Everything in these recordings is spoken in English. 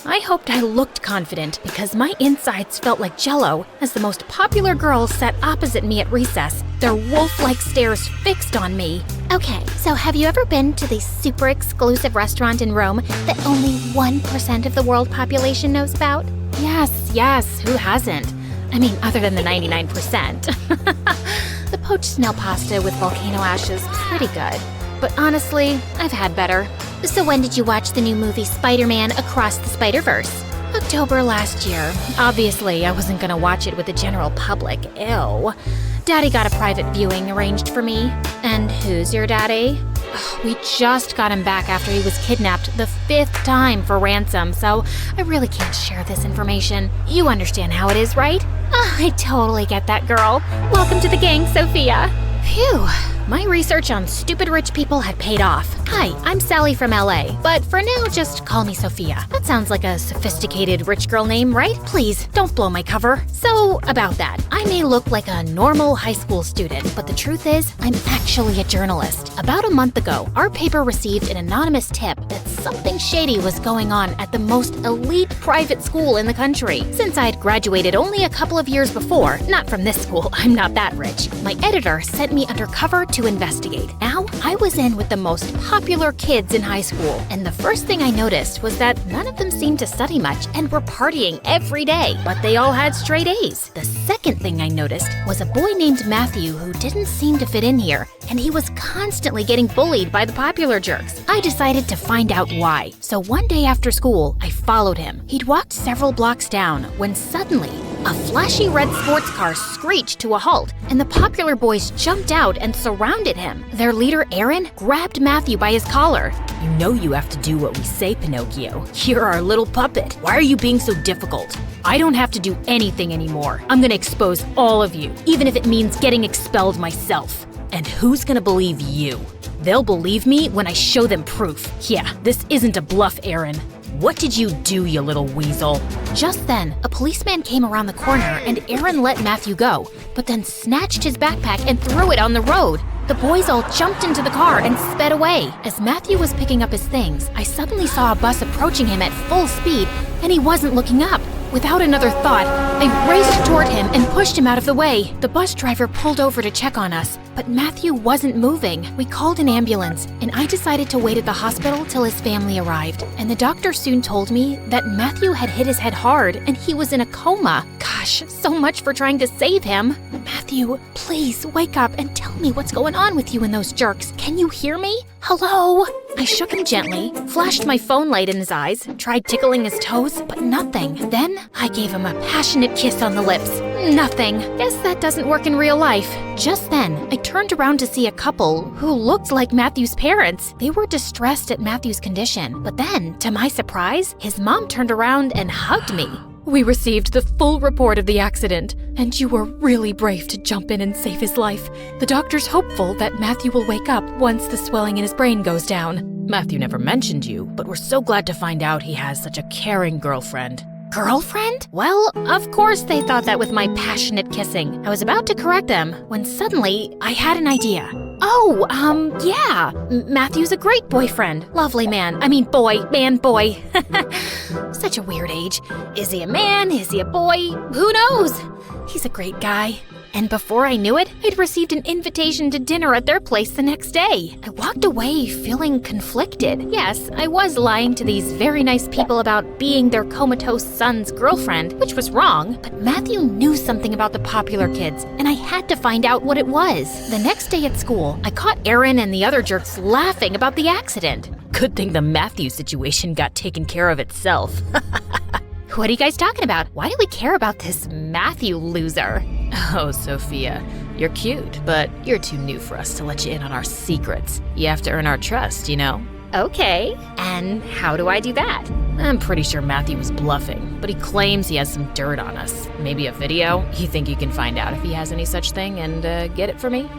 I hoped I looked confident because my insides felt like jello as the most popular girls sat opposite me at recess, their wolf-like stares fixed on me. Okay, so have you ever been to the super exclusive restaurant in Rome that only 1% of the world population knows about? Yes, who hasn't? I mean, other than the 99%. The poached snail pasta with volcano ash is pretty good, but honestly, I've had better. So when did you watch the new movie Spider-Man Across the Spider-Verse? October last year. Obviously, I wasn't gonna watch it with the general public. Ew. Daddy got a private viewing arranged for me. And who's your daddy? We just got him back after he was kidnapped the 5th time for ransom, so I really can't share this information. You understand how it is, right? I totally get that, girl. Welcome to the gang, Sophia. Phew. My research on stupid rich people had paid off. Hi, I'm Sally from LA, but for now, just call me Sophia. That sounds like a sophisticated rich girl name, right? Please, don't blow my cover. So, about that, I may look like a normal high school student, but the truth is, I'm actually a journalist. About a month ago, our paper received an anonymous tip that something shady was going on at the most elite private school in the country. Since I'd graduated only a couple of years before, not from this school, I'm not that rich, my editor sent me undercover to investigate. Now, I was in with the most popular kids in high school, and the first thing I noticed was that none of them seemed to study much and were partying every day, but they all had straight A's. The second thing I noticed was a boy named Matthew who didn't seem to fit in here, and he was constantly getting bullied by the popular jerks. I decided to find out why. So one day after school, I followed him. He'd walked several blocks down when suddenly, a flashy red sports car screeched to a halt, and the popular boys jumped out and surrounded him. Their leader, Aaron, grabbed Matthew by his collar. You know you have to do what we say, Pinocchio. You're our little puppet. Why are you being so difficult? I don't have to do anything anymore. I'm gonna expose all of you, even if it means getting expelled myself. And who's gonna believe you? They'll believe me when I show them proof. Yeah, this isn't a bluff, Aaron. What did you do, you little weasel? Just then, a policeman came around the corner and Aaron let Matthew go, but then snatched his backpack and threw it on the road. The boys all jumped into the car and sped away. As Matthew was picking up his things, I suddenly saw a bus approaching him at full speed, and he wasn't looking up. Without another thought, I raced toward him and pushed him out of the way. The bus driver pulled over to check on us, but Matthew wasn't moving. We called an ambulance, and I decided to wait at the hospital till his family arrived. And the doctor soon told me that Matthew had hit his head hard and he was in a coma. Gosh, so much for trying to save him. Matthew, please wake up and tell me what's going on with you and those jerks. Can you hear me? Hello? I shook him gently, flashed my phone light in his eyes, tried tickling his toes, but nothing. Then I gave him a passionate kiss on the lips. Nothing. Guess that doesn't work in real life. Just then, I turned around to see a couple who looked like Matthew's parents. They were distressed at Matthew's condition, but then, to my surprise, his mom turned around and hugged me. We received the full report of the accident, and you were really brave to jump in and save his life. The doctor's hopeful that Matthew will wake up once the swelling in his brain goes down. Matthew never mentioned you, but we're so glad to find out he has such a caring girlfriend. Girlfriend? Well, of course they thought that with my passionate kissing. I was about to correct them when suddenly I had an idea. Oh, yeah. Matthew's a great boyfriend. Lovely man. I mean boy. Such a weird age. Is he a man? Is he a boy? Who knows? He's a great guy. And before I knew it, I'd received an invitation to dinner at their place the next day. I walked away feeling conflicted. Yes, I was lying to these very nice people about being their comatose son's girlfriend, which was wrong, but Matthew knew something about the popular kids, and I had to find out what it was. The next day at school, I caught Aaron and the other jerks laughing about the accident. Good thing the Matthew situation got taken care of itself. What are you guys talking about? Why do we care about this Matthew loser? Oh, Sophia, you're cute, but you're too new for us to let you in on our secrets. You have to earn our trust, you know? Okay, and how do I do that? I'm pretty sure Matthew was bluffing, but he claims he has some dirt on us. Maybe a video? You think you can find out if he has any such thing and get it for me?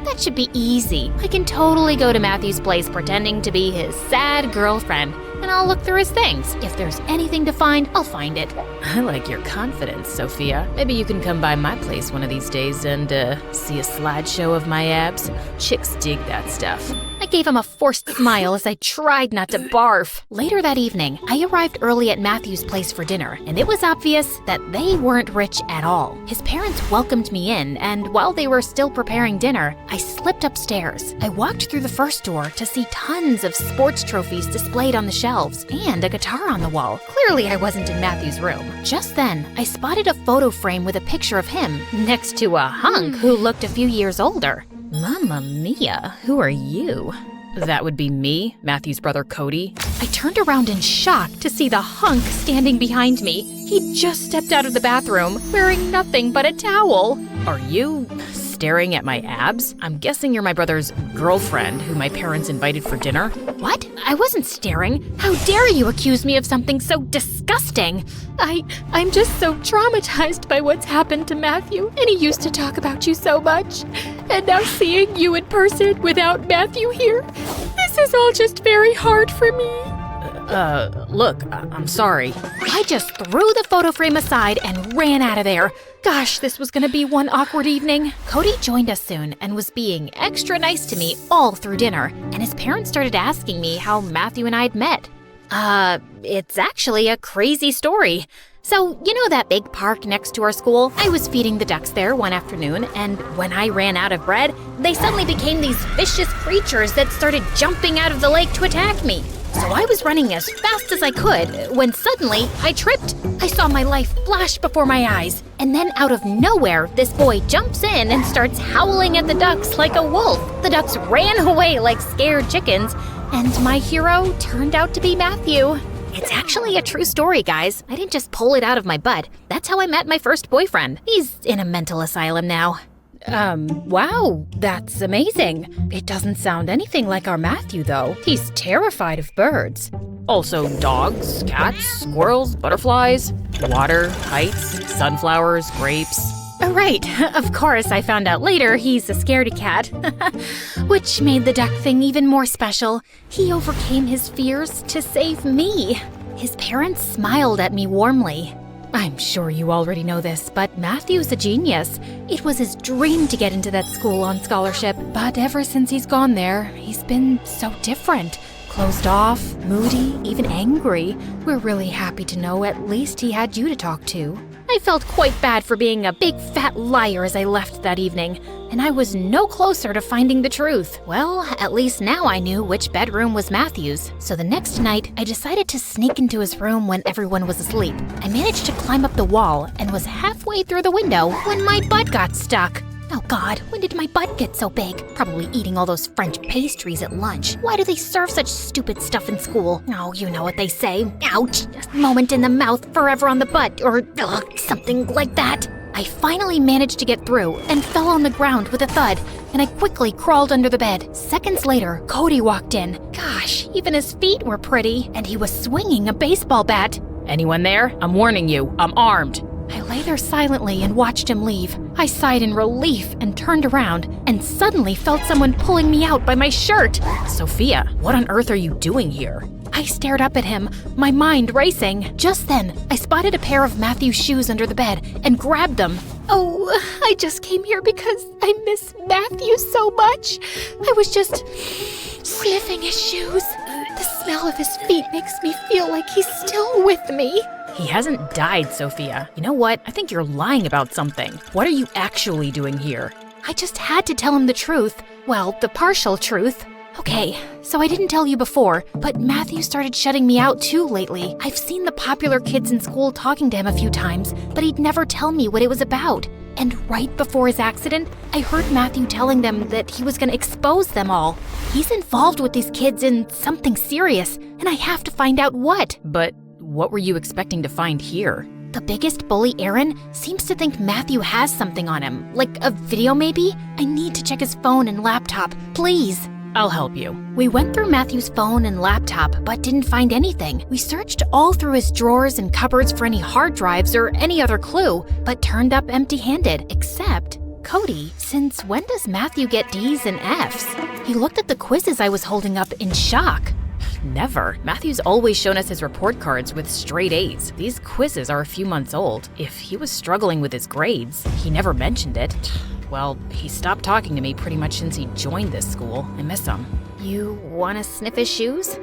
That should be easy. I can totally go to Matthew's place pretending to be his sad girlfriend, and I'll look through his things. If there's anything to find, I'll find it. I like your confidence, Sophia. Maybe you can come by my place one of these days and see a slideshow of my abs. Chicks dig that stuff. I gave him a forced smile as I tried not to barf. Later that evening, I arrived early at Matthew's place for dinner, and it was obvious that they weren't rich at all. His parents welcomed me in, and while they were still preparing dinner, I slipped upstairs. I walked through the first door to see tons of sports trophies displayed on the shelves and a guitar on the wall. Clearly, I wasn't in Matthew's room. Just then, I spotted a photo frame with a picture of him next to a hunk who looked a few years older. Mamma mia, who are you? That would be me, Matthew's brother Cody. I turned around in shock to see the hunk standing behind me. He just stepped out of the bathroom, wearing nothing but a towel. Are you staring at my abs? I'm guessing you're my brother's girlfriend who my parents invited for dinner. What? I wasn't staring. How dare you accuse me of something so disgusting? I'm just so traumatized by what's happened to Matthew, and he used to talk about you so much. And now seeing you in person without Matthew here, this is all just very hard for me. Look, I'm sorry. I just threw the photo frame aside and ran out of there. Gosh, this was gonna be one awkward evening. Cody joined us soon and was being extra nice to me all through dinner, and his parents started asking me how Matthew and I'd met. It's actually a crazy story. So, you know that big park next to our school? I was feeding the ducks there one afternoon, and when I ran out of bread, they suddenly became these vicious creatures that started jumping out of the lake to attack me. So I was running as fast as I could when suddenly I tripped. I saw my life flash before my eyes. And then out of nowhere, this boy jumps in and starts howling at the ducks like a wolf. The ducks ran away like scared chickens, and my hero turned out to be Matthew. It's actually a true story, guys. I didn't just pull it out of my butt. That's how I met my first boyfriend. He's in a mental asylum now. Wow, that's amazing. It doesn't sound anything like our Matthew, though. He's terrified of birds. Also, dogs, cats, squirrels, butterflies, water, heights, sunflowers, grapes. Right, of course, I found out later he's a scaredy cat. Which made the duck thing even more special. He overcame his fears to save me. His parents smiled at me warmly. I'm sure you already know this, but Matthew's a genius. It was his dream to get into that school on scholarship, but ever since he's gone there, he's been so different. Closed off, moody, even angry. We're really happy to know at least he had you to talk to. I felt quite bad for being a big fat liar as I left that evening, and I was no closer to finding the truth. Well, at least now I knew which bedroom was Matthew's. So the next night, I decided to sneak into his room when everyone was asleep. I managed to climb up the wall and was halfway through the window when my butt got stuck. Oh God, when did my butt get so big? Probably eating all those French pastries at lunch. Why do they serve such stupid stuff in school? Oh, you know what they say. Ouch! A moment in the mouth, forever on the butt, or something like that. I finally managed to get through and fell on the ground with a thud, and I quickly crawled under the bed. Seconds later, Cody walked in. Gosh, even his feet were pretty, and he was swinging a baseball bat. Anyone there? I'm warning you, I'm armed. I lay there silently and watched him leave. I sighed in relief and turned around and suddenly felt someone pulling me out by my shirt. Sophia, what on earth are you doing here? I stared up at him, my mind racing. Just then, I spotted a pair of Matthew's shoes under the bed and grabbed them. Oh, I just came here because I miss Matthew so much. I was just sniffing his shoes. The smell of his feet makes me feel like he's still with me. He hasn't died, Sophia. You know what? I think you're lying about something. What are you actually doing here? I just had to tell him the truth. Well, the partial truth. Okay, so I didn't tell you before, but Matthew started shutting me out too lately. I've seen the popular kids in school talking to him a few times, but he'd never tell me what it was about. And right before his accident, I heard Matthew telling them that he was gonna expose them all. He's involved with these kids in something serious, and I have to find out what. But what were you expecting to find here? The biggest bully, Aaron, seems to think Matthew has something on him, like a video maybe? I need to check his phone and laptop, please. I'll help you. We went through Matthew's phone and laptop, but didn't find anything. We searched all through his drawers and cupboards for any hard drives or any other clue, but turned up empty-handed, except Cody. Since when does Matthew get D's and F's? He looked at the quizzes I was holding up in shock. Never. Matthew's always shown us his report cards with straight A's. These quizzes are a few months old. If he was struggling with his grades, he never mentioned it. Well, he stopped talking to me pretty much since he joined this school. I miss him. You want to sniff his shoes?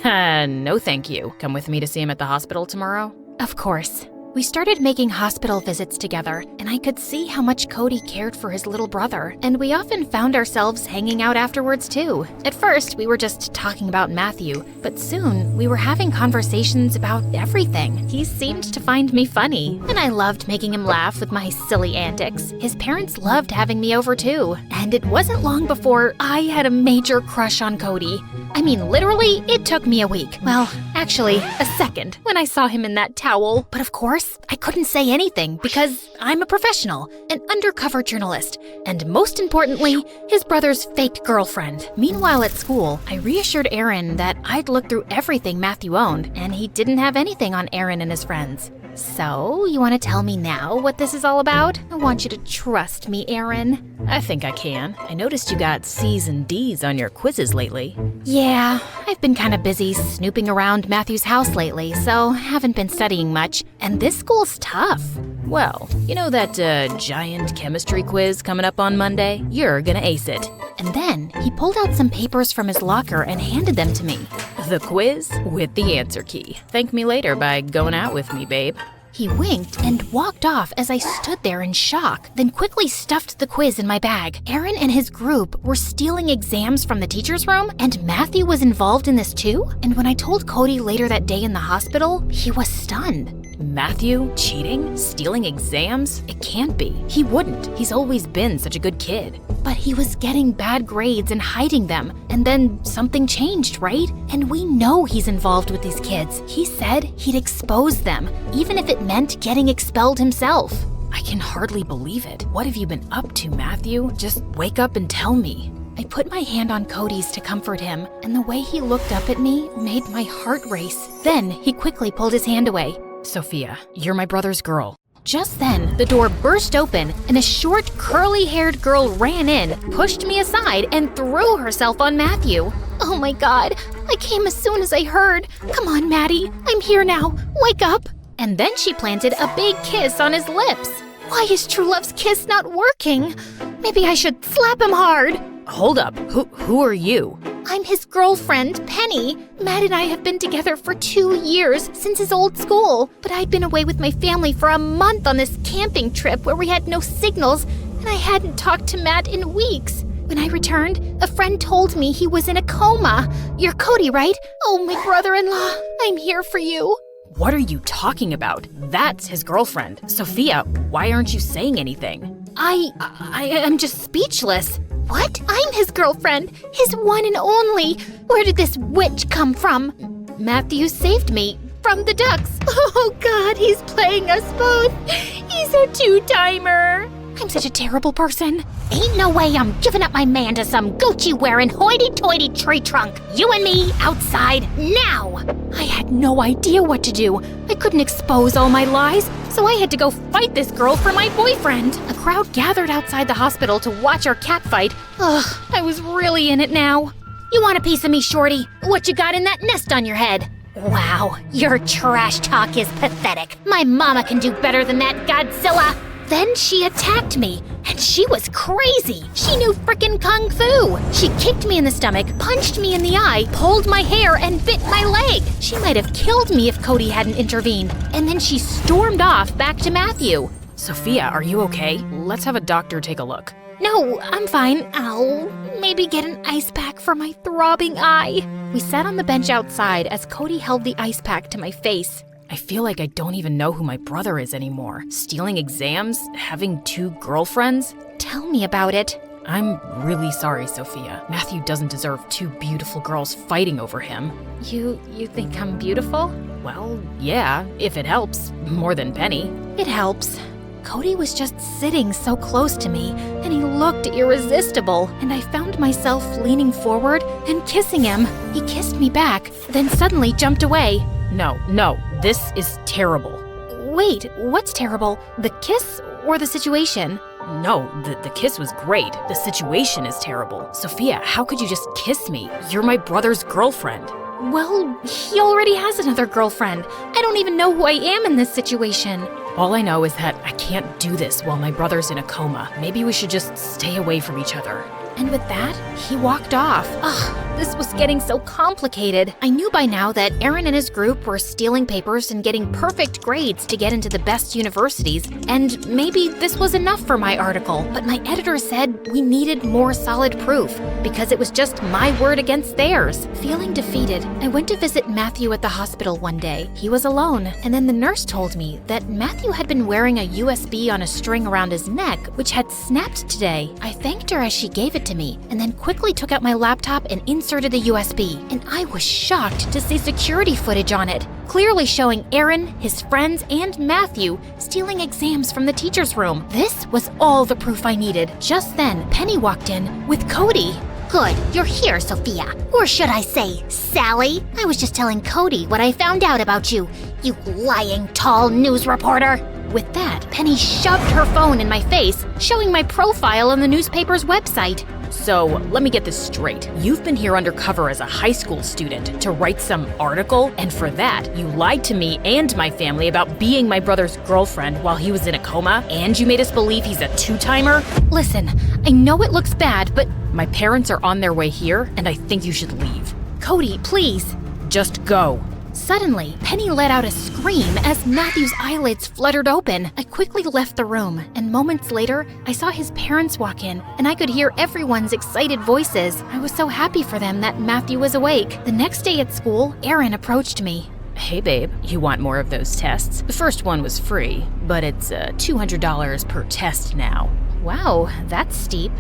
No thank you. Come with me to see him at the hospital tomorrow? Of course. We started making hospital visits together, and I could see how much Cody cared for his little brother, and we often found ourselves hanging out afterwards too. At first, we were just talking about Matthew, but soon we were having conversations about everything. He seemed to find me funny, and I loved making him laugh with my silly antics. His parents loved having me over too, and it wasn't long before I had a major crush on Cody. I mean, literally, it took me a week. Well, actually, a second when I saw him in that towel. But of course, I couldn't say anything because I'm a professional, an undercover journalist, and most importantly, his brother's fake girlfriend. Meanwhile, at school, I reassured Aaron that I'd looked through everything Matthew owned, and he didn't have anything on Aaron and his friends. So, you want to tell me now what this is all about? I want you to trust me, Aaron. I think I can. I noticed you got C's and D's on your quizzes lately. Yeah, I've been kind of busy snooping around Matthew's house lately, so haven't been studying much. And this school's tough. Well, you know that giant chemistry quiz coming up on Monday? You're gonna ace it. And then he pulled out some papers from his locker and handed them to me. The quiz with the answer key. Thank me later by going out with me, babe. He winked and walked off as I stood there in shock, then quickly stuffed the quiz in my bag. Aaron and his group were stealing exams from the teacher's room, and Matthew was involved in this too? And when I told Cody later that day in the hospital, he was stunned. Matthew? Cheating? Stealing exams? It can't be. He wouldn't. He's always been such a good kid. But he was getting bad grades and hiding them, and then something changed, right? And we know he's involved with these kids. He said he'd expose them, even if it meant getting expelled himself. I can hardly believe it. What have you been up to, Matthew? Just wake up and tell me. I put my hand on Cody's to comfort him, and the way he looked up at me made my heart race. Then he quickly pulled his hand away. Sophia, you're my brother's girl. Just then, the door burst open, and a short, curly-haired girl ran in, pushed me aside, and threw herself on Matthew. Oh my God, I came as soon as I heard. Come on, Maddie, I'm here now. Wake up. And then she planted a big kiss on his lips. Why is True Love's kiss not working? Maybe I should slap him hard. Hold up, who are you? I'm his girlfriend, Penny. Matt and I have been together for 2 years, since his old school. But I'd been away with my family for a month on this camping trip where we had no signals, and I hadn't talked to Matt in weeks. When I returned, a friend told me he was in a coma. You're Cody, right? Oh, my brother-in-law, I'm here for you. What are you talking about? That's his girlfriend. Sophia, why aren't you saying anything? I am just speechless. What? I'm his girlfriend, his one and only. Where did this witch come from? Matthew saved me from the ducks. Oh God, he's playing us both. He's a two-timer. I'm such a terrible person. Ain't no way I'm giving up my man to some Gucci-wearing hoity-toity tree trunk. You and me outside now. I had no idea what to do. I couldn't expose all my lies, so I had to go fight this girl for my boyfriend. A crowd gathered outside the hospital to watch our catfight. Ugh, I was really in it now. You want a piece of me, Shorty? What you got in that nest on your head? Wow, your trash talk is pathetic. My mama can do better than that, Godzilla. Then she attacked me, and she was crazy. She knew frickin' kung fu. She kicked me in the stomach, punched me in the eye, pulled my hair, and bit my leg. She might have killed me if Cody hadn't intervened. And then she stormed off back to Matthew. Sophia, are you okay? Let's have a doctor take a look. No, I'm fine. I'll maybe get an ice pack for my throbbing eye. We sat on the bench outside as Cody held the ice pack to my face. I feel like I don't even know who my brother is anymore. Stealing exams? Having 2 girlfriends? Tell me about it. I'm really sorry, Sophia. Matthew doesn't deserve 2 beautiful girls fighting over him. You think I'm beautiful? Well, yeah, if it helps. More than Penny. It helps. Cody was just sitting so close to me, and he looked irresistible, and I found myself leaning forward and kissing him. He kissed me back, then suddenly jumped away. No, this is terrible. Wait, what's terrible? The kiss or the situation? No, the kiss was great. The situation is terrible. Sophia, how could you just kiss me? You're my brother's girlfriend. Well, he already has another girlfriend. I don't even know who I am in this situation. All I know is that I can't do this while my brother's in a coma. Maybe we should just stay away from each other. And with that, he walked off. Ugh, this was getting so complicated. I knew by now that Aaron and his group were stealing papers and getting perfect grades to get into the best universities, and maybe this was enough for my article. But my editor said we needed more solid proof, because it was just my word against theirs. Feeling defeated, I went to visit Matthew at the hospital one day. He was alone, and then the nurse told me that Matthew had been wearing a USB on a string around his neck, which had snapped today. I thanked her as she gave it to me, and then quickly took out my laptop and inserted the USB. And I was shocked to see security footage on it, clearly showing Aaron, his friends, and Matthew stealing exams from the teacher's room. This was all the proof I needed. Just then, Penny walked in with Cody. Good, you're here, Sophia. Or should I say, Sally? I was just telling Cody what I found out about you, you lying tall news reporter. With that, Penny shoved her phone in my face, showing my profile on the newspaper's website. So, let me get this straight. You've been here undercover as a high school student to write some article, and for that, you lied to me and my family about being my brother's girlfriend while he was in a coma, and you made us believe he's a two-timer? Listen, I know it looks bad, but my parents are on their way here, and I think you should leave. Cody, please. Just go. Suddenly, Penny let out a scream as Matthew's eyelids fluttered open. I quickly left the room, and moments later, I saw his parents walk in, and I could hear everyone's excited voices. I was so happy for them that Matthew was awake. The next day at school, Aaron approached me. Hey babe, you want more of those tests? The first one was free, but it's $200 per test now. Wow, that's steep.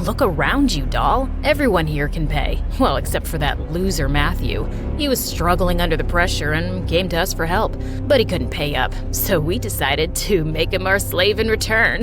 Look around you, doll. Everyone here can pay. Well, except for that loser Matthew. He was struggling under the pressure and came to us for help, but he couldn't pay up. So we decided to make him our slave in return.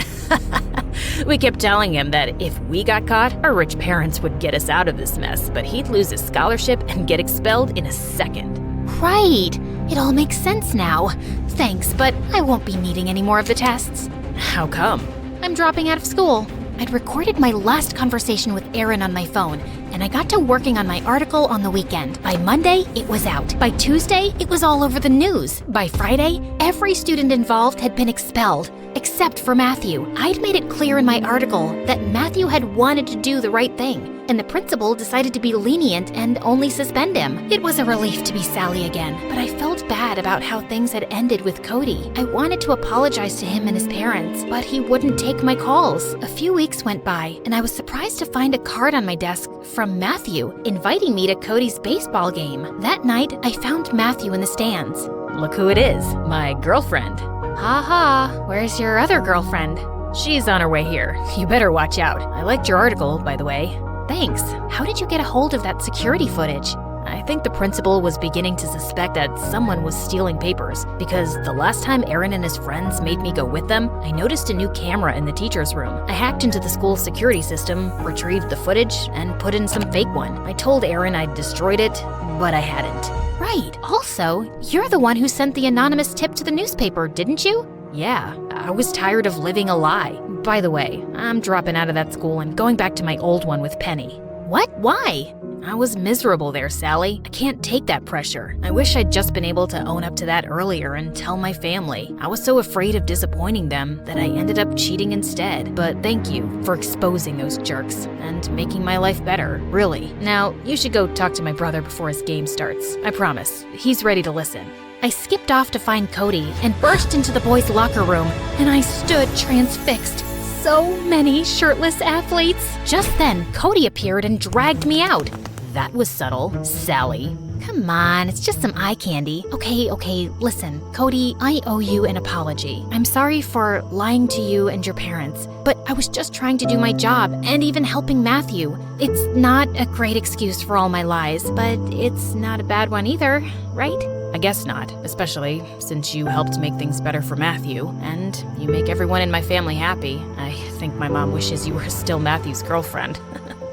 We kept telling him that if we got caught, our rich parents would get us out of this mess, but he'd lose his scholarship and get expelled in a second. Right. It all makes sense now. Thanks, but I won't be needing any more of the tests. How come? I'm dropping out of school. I'd recorded my last conversation with Aaron on my phone, and I got to working on my article on the weekend. By Monday, it was out. By Tuesday, it was all over the news. By Friday, every student involved had been expelled, except for Matthew. I'd made it clear in my article that Matthew had wanted to do the right thing, and the principal decided to be lenient and only suspend him. It was a relief to be Sally again, but I felt bad about how things had ended with Cody. I wanted to apologize to him and his parents, but he wouldn't take my calls. A few weeks went by, and I was surprised to find a card on my desk from Matthew, inviting me to Cody's baseball game. That night, I found Matthew in the stands. Look who it is, my girlfriend. Ha ha, where's your other girlfriend? She's on her way here. You better watch out. I liked your article, by the way. Thanks. How did you get a hold of that security footage? I think the principal was beginning to suspect that someone was stealing papers, because the last time Aaron and his friends made me go with them, I noticed a new camera in the teacher's room. I hacked into the school's security system, retrieved the footage, and put in some fake one. I told Aaron I'd destroyed it, but I hadn't. Right. Also, you're the one who sent the anonymous tip to the newspaper, didn't you? Yeah, I was tired of living a lie. By the way, I'm dropping out of that school and going back to my old one with Penny. What? Why? I was miserable there, Sally. I can't take that pressure. I wish I'd just been able to own up to that earlier and tell my family. I was so afraid of disappointing them that I ended up cheating instead. But thank you for exposing those jerks and making my life better, really. Now, you should go talk to my brother before his game starts. I promise. He's ready to listen. I skipped off to find Cody and burst into the boys' locker room, and I stood transfixed. So many shirtless athletes. Just then, Cody appeared and dragged me out. That was subtle, Sally. Come on, it's just some eye candy. Okay, listen. Cody, I owe you an apology. I'm sorry for lying to you and your parents, but I was just trying to do my job and even helping Matthew. It's not a great excuse for all my lies, but it's not a bad one either, right? I guess not, especially since you helped make things better for Matthew, and you make everyone in my family happy. I think my mom wishes you were still Matthew's girlfriend.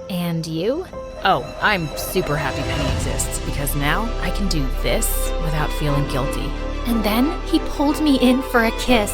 And you? Oh, I'm super happy Penny exists, because now I can do this without feeling guilty. And then he pulled me in for a kiss.